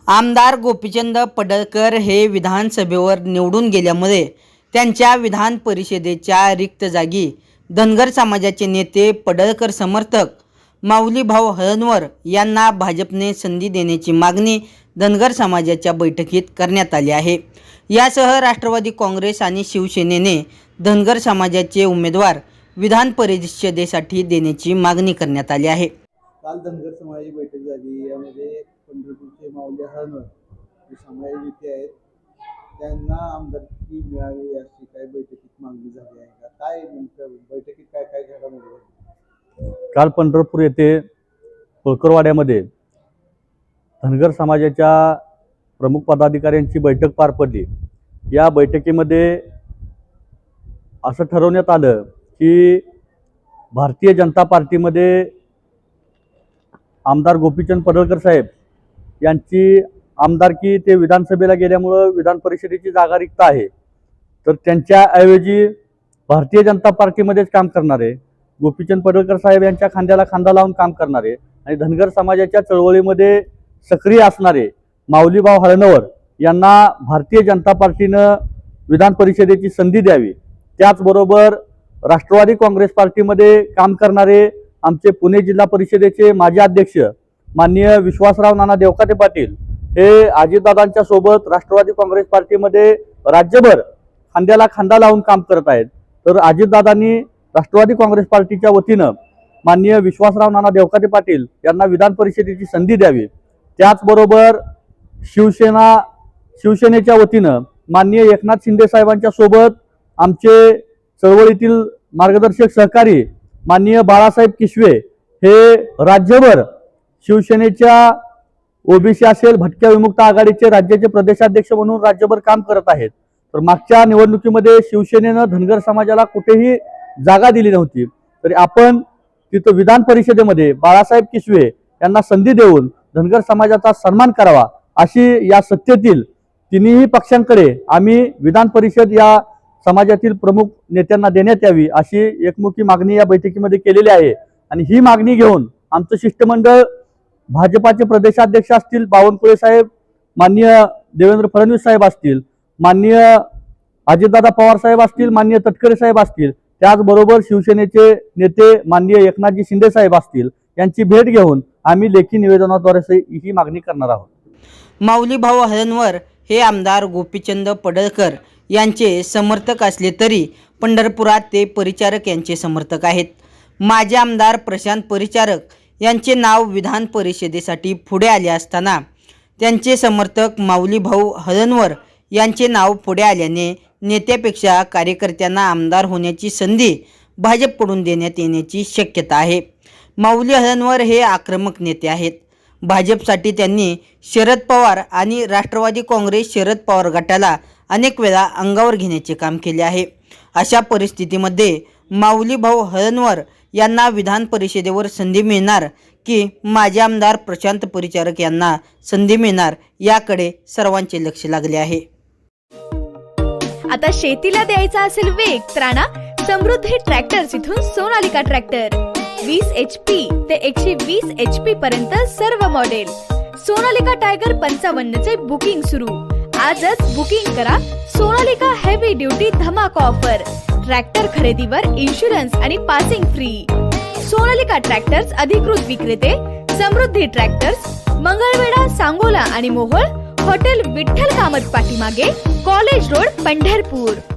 आमदार गोपीचंद पडळकर हे विधानसभेवर निवडून गेल्यामुळे त्यांच्या विधान परिषदेच्या रिक्त जागी धनगर समाजाचे नेते पडळकर समर्थक माऊलीभाऊ हळणवर यांना भाजपने संधी देण्याची मागणी धनगर समाजाच्या बैठकीत करण्यात आली आहे। यासह राष्ट्रवादी काँग्रेस आणि शिवसेनेने धनगर समाजाचे उमेदवार विधान परिषदेसाठी देण्याची मागणी करण्यात आली आहे। काल धनगर समाजाची बैठक झाली। यामध्ये पंढरपूरचे माऊली हळणवर जे समाजनेते आहेत त्यांना आमदारकी मिळावी अशी काय बैठकीत मागणी झाली आहे का? काय नेमकं बैठकीत काय काय घडामोडी झाल्या? काल पंढरपूर येथे होळकरवाड्यामध्ये धनगर समाजाच्या प्रमुख पदाधिकाऱ्यांची बैठक पार पडली। या बैठकीमध्ये असं ठरवण्यात आलं की भारतीय जनता पार्टीमध्ये आमदार गोपीचंद पडळकर साहेब यांची आमदारकी ते विधानसभेला गेल्यामुळं विधान परिषदेची जागा रिक्त आहे, तर त्यांच्या ऐवजी भारतीय जनता पार्टीमध्येच काम करणारे गोपीचंद पडळकर साहेब यांच्या खांद्याला खांदा लावून काम करणारे आणि धनगर समाजाच्या चळवळीमध्ये सक्रिय असणारे माऊलीभाऊ हळणवर यांना भारतीय जनता पार्टीनं विधान परिषदेची संधी द्यावी। त्याचबरोबर राष्ट्रवादी काँग्रेस पार्टीमध्ये काम करणारे आमचे पुणे जिल्हा परिषदेचे माजी अध्यक्ष माननीय विश्वासराव नाना देवकाते पाटील हे अजितदादांच्या सोबत राष्ट्रवादी काँग्रेस पार्टीमध्ये राज्यभर खांद्याला खांदा लावून काम करत आहेत, तर अजितदादांनी राष्ट्रवादी काँग्रेस पार्टीच्या वतीनं माननीय विश्वासराव नाना देवकाते पाटील यांना विधान परिषदेची संधी द्यावी। त्याचबरोबर शिवसेनेच्या वतीनं माननीय एकनाथ शिंदे साहेबांच्या सोबत आमचे चळवळीतील मार्गदर्शक सहकारी माननीय बाळासाहेब किशवे हे राज्यभर शिवसेनेच्या ओबीसी असेल भटक्या विमुक्त आघाडीचे राज्याचे प्रदेशाध्यक्ष म्हणून राज्यभर काम करत आहेत। तर मागच्या निवडणुकीमध्ये शिवसेनेनं धनगर समाजाला कुठेही जागा दिली नव्हती, तरी आपण तिथं विधान परिषदेमध्ये बाळासाहेब किशवे यांना संधी देऊन धनगर समाजाचा सन्मान करावा अशी या सत्तेतील तिन्ही पक्षांकडे आम्ही विधान परिषद या समाजातील प्रमुख नेत्यांना देण्यात यावी अशी एकमुखी मागणी या बैठकीमध्ये केलेली आहे। आणि ही मागणी घेऊन आमचं शिष्टमंडळ भाजपाचे प्रदेशाध्यक्ष असतील बावनकुळे साहेब, माननीय देवेंद्र फडणवीस साहेब असतील, माननीय अजितदादा पवार साहेब असतील, माननीय तटकरे साहेब असतील, त्याचबरोबर शिवसेनेचे नेते माननीय एकनाथजी शिंदे साहेब असतील यांची भेट घेऊन आम्ही लेखी निवेदनाद्वारे ही मागणी करणार आहोत। माऊलीभाऊ हळणवर हे आमदार गोपीचंद पडळकर यांचे समर्थक असले तरी पंढरपुरात ते परिचारक यांचे समर्थक आहेत। माजी आमदार प्रशांत परिचारक यांचे नाव विधान परिषदेसाठी पुढे आले असताना त्यांचे समर्थक माऊलीभाऊ हळणवर यांचे नाव पुढे आल्याने नेत्यापेक्षा कार्यकर्त्यांना आमदार होण्याची संधी भाजपकडून देण्यात येण्याची शक्यता आहे। माऊली हळणवर हे आक्रमक नेते आहेत। भाजपसाठी त्यांनी शरद पवार आणि राष्ट्रवादी काँग्रेस शरद पवार गटाला अनेक वेळा अंगावर घेण्याचे काम केले आहे। अशा परिस्थितीमध्ये माऊलीभाऊ हळणवर यांना विधान परिषदेवर संधी मिळणार की माजी आमदार प्रशांत परिचारक यांना संधी मिळणार याकडे सर्वांचे लक्ष लागले आहे। आता शेतीला द्यायचा असेल वेग तर आणा समृद्धी ट्रॅक्टर्स इथून सोनालिका ट्रॅक्टर 20 HP ते 120 HP पर्यंत सर्व मॉडेल। सोनालिका टायगर 55 चे बुकिंग सुरू। आजच बुकिंग करा। सोनालिका हेवी ड्युटी धमाका ऑफर, ट्रॅक्टर खरेदीवर इन्शुरन्स आणि पासिंग फ्री। सोनालिका ट्रॅक्टर्स अधिकृत विक्रेते समृद्धी ट्रॅक्टर्स, मंगळवेढा, सांगोला आणि मोहोळ, हॉटेल विठ्ठल कामत पाठीमागे, कॉलेज रोड, पंढरपूर।